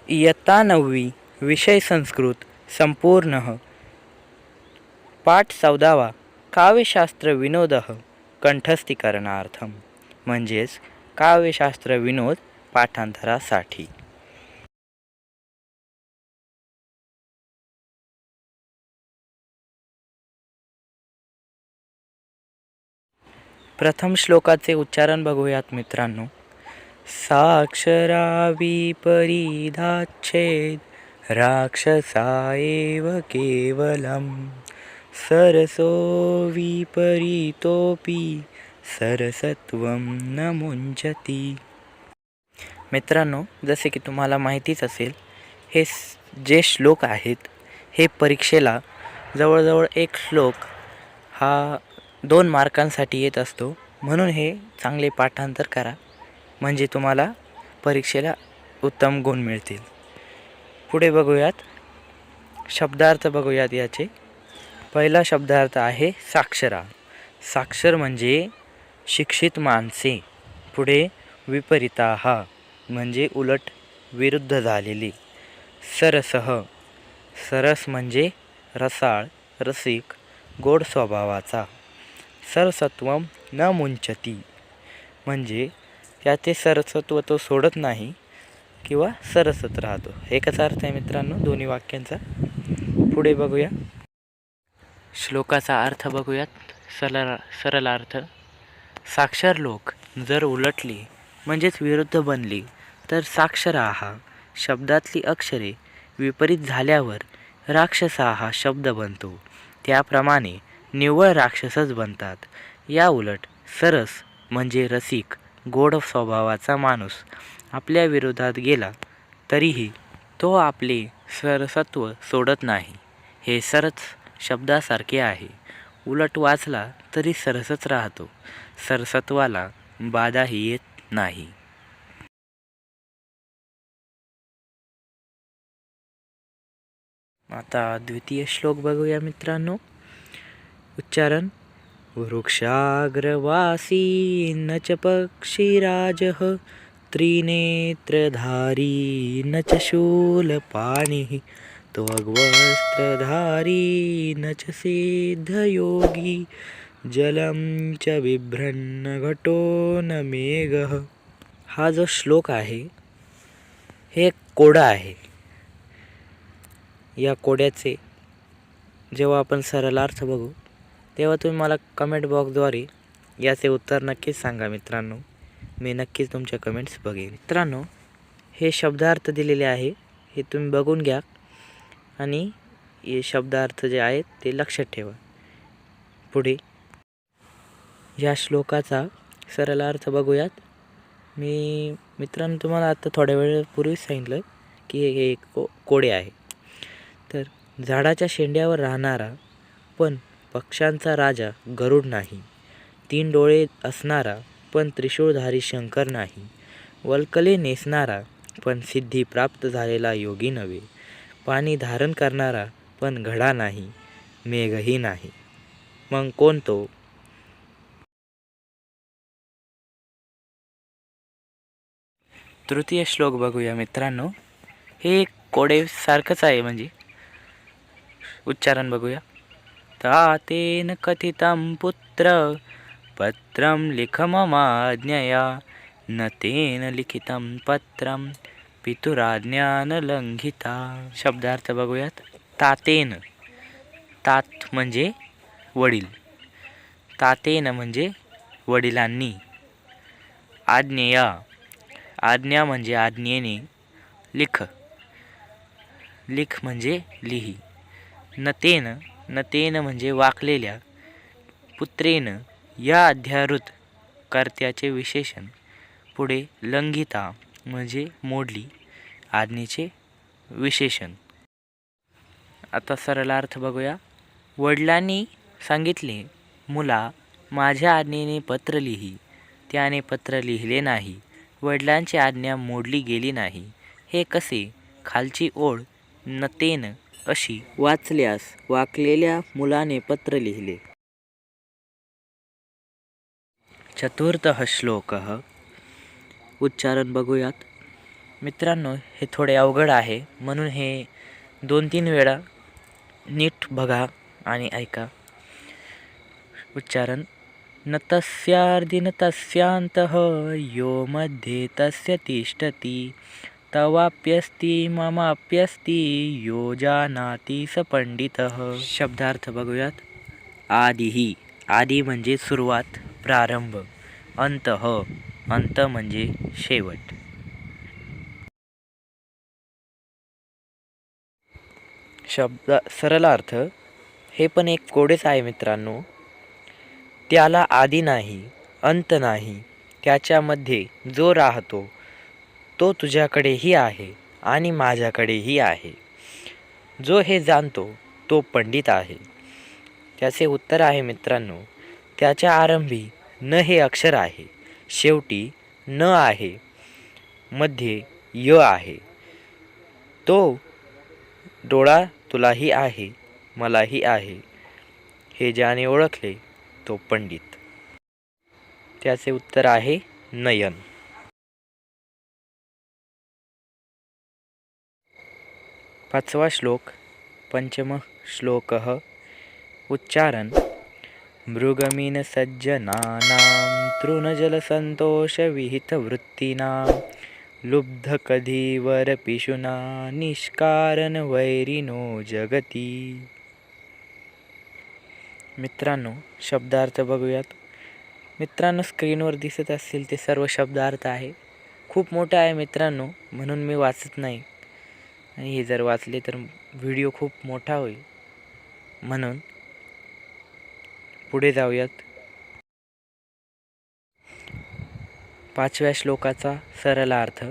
इयत्ता 9वी विषय संस्कृत संपूर्ण पाठ 14वा काव्यशास्त्र विनोद कंठस्थीकरणार्थम म्हणजेच काव्यशास्त्र विनोद पाठांतरासाठी। प्रथम श्लोकाचे उच्चारण बघूयात मित्रांनो। साक्षरा विपरीताच्छेद राक्षसा एव केवलम सरसो विपरीतोपि सरसत्वं न मुंचती। मित्रांनो, जसे की तुम्हाला माहितीच असेल, हे जे श्लोक आहेत हे परीक्षेला जवळजवळ एक श्लोक हा 2 मार्कांसाठी येत असतो, म्हणून हे चांगले पाठांतर करा, म्हणजे तुम्हाला परीक्षेला उत्तम गुण मिळतील। पुढे बघूयात, शब्दार्थ बघूयात याचे। पहिला शब्दार्थ आहे साक्षरा। साक्षर म्हणजे शिक्षित माणसे। पुढे विपरीताः म्हणजे उलट विरुद्ध झालेली। सरसः सरस म्हणजे रसाळ, रसिक, गोड स्वभावाचा। सरसत्वम न मुंचती म्हणजे त्याचे सरसत्व तो सोडत नाही किंवा सरसत राहतो। एकच अर्थ आहे मित्रांनो दोन्ही वाक्यांचा। पुढे बघूया, श्लोकाचा अर्थ बघूयात। सरळ अर्थ, साक्षर लोक जर उलटली म्हणजेच विरुद्ध बनली तर साक्षराः शब्दातली अक्षरे विपरीत झाल्यावर राक्षसा हा शब्द बनतो, त्याप्रमाणे निव्वळ राक्षसच बनतात। या उलट सरस म्हणजे रसिक, गोड स्वभावाचा माणूस आपल्या विरोधात गेला तरीही तो आपले सरसत्व सोडत नाही। हे सरस शब्दासारखे आहे, उलट वाचला तरी सरसच राहतो, सरसत्वाला बाधाही येत नाही। आता द्वितीय श्लोक बघूया मित्रांनो। उच्चारण, वृक्षाग्रवासी न च पक्षिराजः त्रिनेत्रधारी न च शूलपाणिः त्वग्वस्त्रधारी न च सिद्धयोगी जलं च बिभ्रन्न घटो न मेघः। हा जो श्लोक आहे हे कोडा आहे। या कोड्याचे जेव्हा आपण सरलार्थ बघू तेव्हा तुम्ही मला कमेंट बॉक्सद्वारे याचे उत्तर नक्कीच सांगा मित्रांनो, मी नक्कीच तुमच्या कमेंट्स बघेन। मित्रांनो, हे शब्दार्थ दिलेले आहे, हे तुम्ही बघून घ्या आणि हे शब्दार्थ जे आहेत ते लक्षात ठेवा। पुढे या श्लोकाचा सरळ अर्थ बघूयात। मी मित्रांनो तुम्हाला आता थोड्या वेळापूर्वी सांगितलं की हे कोडे आहे। तर झाडाच्या शेंड्यावर राहणारा पण पक्ष्यांचा राजा गरुड नाही, 3 डोळे असणारा पण त्रिशूळधारी शंकर नाही, वल्कले नेसणारा पण सिद्धी प्राप्त झालेला योगी नव्हे, पाणी धारण करणारा पण घडा नाही, मेघही नाही, मग कोण तो? तृतीय श्लोक बघूया मित्रांनो। हे कोडे सारखंच आहे, म्हणजे उच्चारण बघूया। तातेन कथितं पुत्र पत्रं लिख ममाज्ञया न तेन लिखितं पत्रं पितुराज्ञा न लंघिता। शब्दार्थ बघूयात। तातेन, तात म्हणजे वडील, तातेन म्हणजे वडिलांनी, आज्ञया आज्ञा म्हणजे आज्ञेने, लिख लिख म्हणजे लिही, नतेन नतेन म्हणजे वाकलेल्या, पुत्रेन या अध्यारूत कर्त्याचे विशेषण। पुढे लंघिता म्हणजे मोडली, आज्ञेचे विशेषण। आता सरलार्थ बघूया। वडिलांनी सांगितले, मुला माझ्या आज्ञेने पत्र लिही, त्याने पत्र लिहिले नाही, वडिलांची आज्ञा मोडली गेली नाही। हे कसे? खालची ओळ नतेन अशी वाचल्यास वाकलेल्या मुलाने पत्र लिहिले। चतुर्थः श्लोकः, उच्चारण बघूयात मित्रांनो, हे थोडे अवघड आहे, म्हणून हे 2-3 वेळा नीट बघा आणि ऐका. उच्चारण: न तस्यार्धि न तस्यान्तः यो मध्ये तस्य तिष्ठति तवाप्यस्ति ममाप्यस्ति यो जानाति स पंडितः. शब्दार्थ बघूयात. आदिही, आदी म्हणजे सुरुवात, प्रारंभ. अंतः, अंत म्हणजे शेवट. सरळ अर्थ: हे पण एक कोडेच आहे मित्रांनो. त्याला आदी नाही, अंत नाही, त्याच्यामध्ये जो राहतो तो तुझ्याकडेही आहे आणि माझ्याकडेही आहे. जो हे जाणतो तो पंडित आहे. त्याचे उत्तर आहे मित्रांनो, त्याच्या आरंभी न हे अक्षर आहे, शेवटी न आहे, मध्ये य आहे. तो डोळा तुलाही आहे, मलाही आहे, हे ज्याने ओळखले तो पंडित. त्याचे उत्तर आहे नयन. 5वा श्लोक. पंचम श्लोकः. उच्चारण: मृगमीन सज्जनानां तृणजलसन्तोषविहितवृत्तीनां लुब्धकधीवरपिशुना निष्कारणवैरिणो जगती. मित्रांनो, शब्दार्थ बघूयात. मित्रांनो, स्क्रीनवर दिसत असतील ते सर्व शब्दार्थ आहे. खूप मोठा आहे मित्रांनो, म्हणून मी वाचत नाही, आणि हे जर वाचले तर व्हिडिओ खूप मोठा होईल. म्हणून पुढे जाऊयात. 5व्या श्लोकाचा सरळ अर्थ: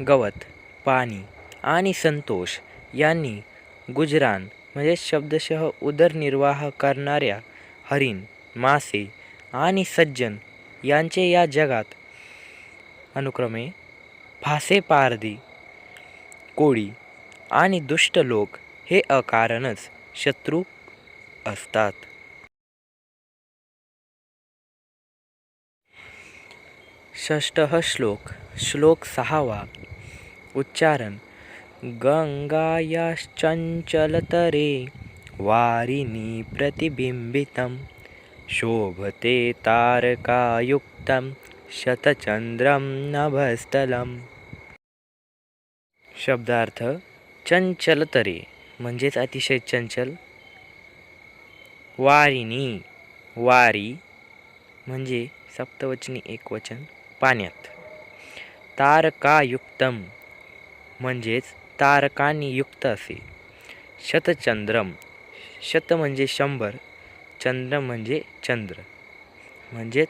गवत, पाणी आणि संतोष यांनी गुजरान म्हणजे शब्दशः उदरनिर्वाह करणाऱ्या हरिण, मासे आणि सज्जन यांचे या जगात अनुक्रमे फासे पारधी, कोळी आणि दुष्ट लोक हे अकारणच शत्रू असतात. षष्ठः श्लोक. श्लोक 6वा. उच्चारण: गंगायाश्चंचलतरे वारिणी प्रतिबिंबितं शोभते तारकायुक्तं शतचंद्रं नभस्थलं. शब्दार्थ: चंचलतरे म्हणजेच अतिशय चंचल. वारिणी, वारी म्हणजे सप्तवचनी एकवचन, पाण्यात. तारकायुक्तम म्हणजेच तारकांनी युक्त असे. शतचंद्रम, शत म्हणजे 100, चंद्र म्हणजे चंद्र, म्हणजेच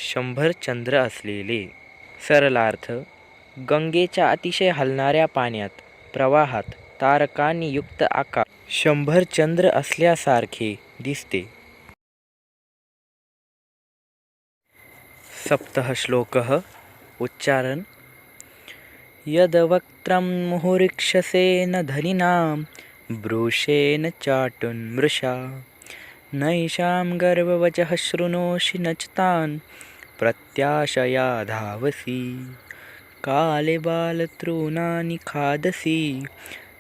100 चंद्र असलेले. सरळ अर्थ: गंगेच्या अतिशय हलणाऱ्या पाण्यात प्रवाहात तारकांनी युक्त आकाश 100 चंद्र असल्यासारखे दिसते. 7ः श्लोकः. उच्चारण: यद्वक्त्रं मुहुरिक्षसेन धनिनां ब्रूषेण चाटुन्मृषा नैषां गर्ववचः शृणोषि न च तान् प्रत्याशया धावसि काले बालतृणानि खादसि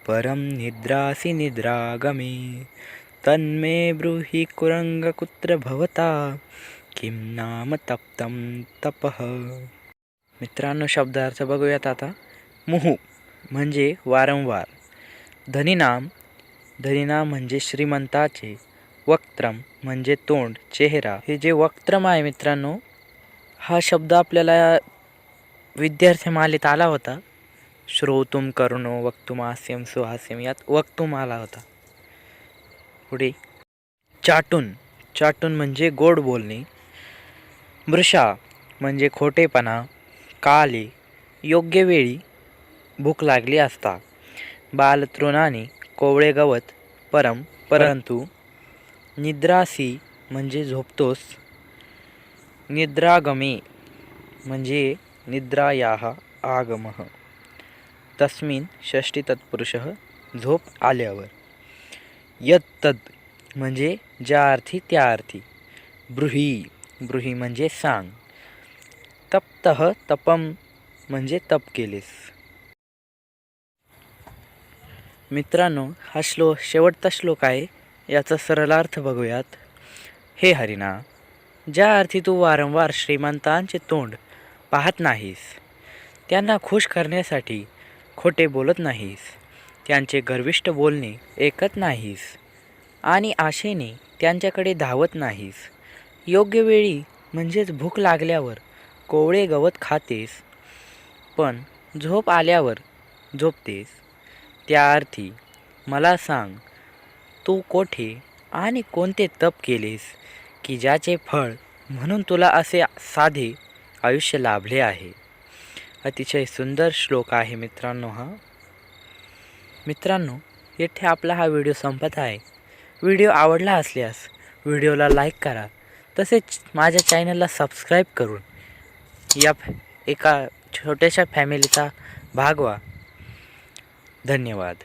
परं निद्रासि निद्रागमे तन्मे ब्रूहि कुरंगकुत्र भवता किं नाम तप्तं तपः. मित्रांनो, शब्दार्थ बघूयात आता. मुहू म्हणजे वारंवार. धनिनाम, धनिनाम म्हणजे श्रीमंताचे. वक्त्रम म्हणजे तोंड, चेहरा. हे जे वक्त्रम आहे मित्रांनो, हा शब्द आपल्याला विद्यार्थीमालेत आला होता. श्रोतुम करुणो वक्तुम हास्यम सुहास्यम, यात वक्तुम आला होता. पुढे चाटून, चाटून म्हणजे गोड बोलणे. मृषा म्हणजे खोटेपणा. काले योग्य वेळी, भूक लागली असता. बालतृणाने कोवळे गवत. परंतु. निद्रासी म्हणजे झोपतोस. निद्रागमे म्हणजे निद्रायाः आगमः. तस्मिन् षष्ठी तत्पुरुषः झोप आल्यावर. यत्तद म्हणजे ज्या अर्थी त्या अर्थी. ब्रूहि, ब्रूहि म्हणजे सांग. तप्तः, तपम म्हणजे तप केलेस. मित्रांनो, हा शेवटचा श्लोक आहे. याचा सरळ अर्थ बघूयात. हे हरिणा, ज्या अर्थी तू वारंवार श्रीमंतांचे तोंड पाहत नाहीस, त्यांना खुश करण्यासाठी खोटे बोलत नाहीस, त्यांचे गर्विष्ठ बोलणे ऐकत नाहीस आणि आशेने त्यांच्याकडे धावत नाहीस, योग्य वेळी म्हणजेच भूक लागल्यावर कोवळे गवत खातेस, पण झोप आल्यावर झोपतेस, त्या अर्थी मला सांग, तू कोठे आणि कोणते तप केलेस की ज्याचे फळ म्हणून तुला असे साधे आयुष्य लाभले आहे. अतिशय सुंदर श्लोक आहे मित्रांनो हा. मित्रांनो, येथे आपला हा व्हिडिओ संपत आहे. व्हिडिओ आवडला असल्यास व्हिडिओला लाईक करा, तसेच माझ्या चॅनलला सबस्क्राईब करून या एका छोट्याशा फॅमिलीचा भाग व्हा. धन्यवाद.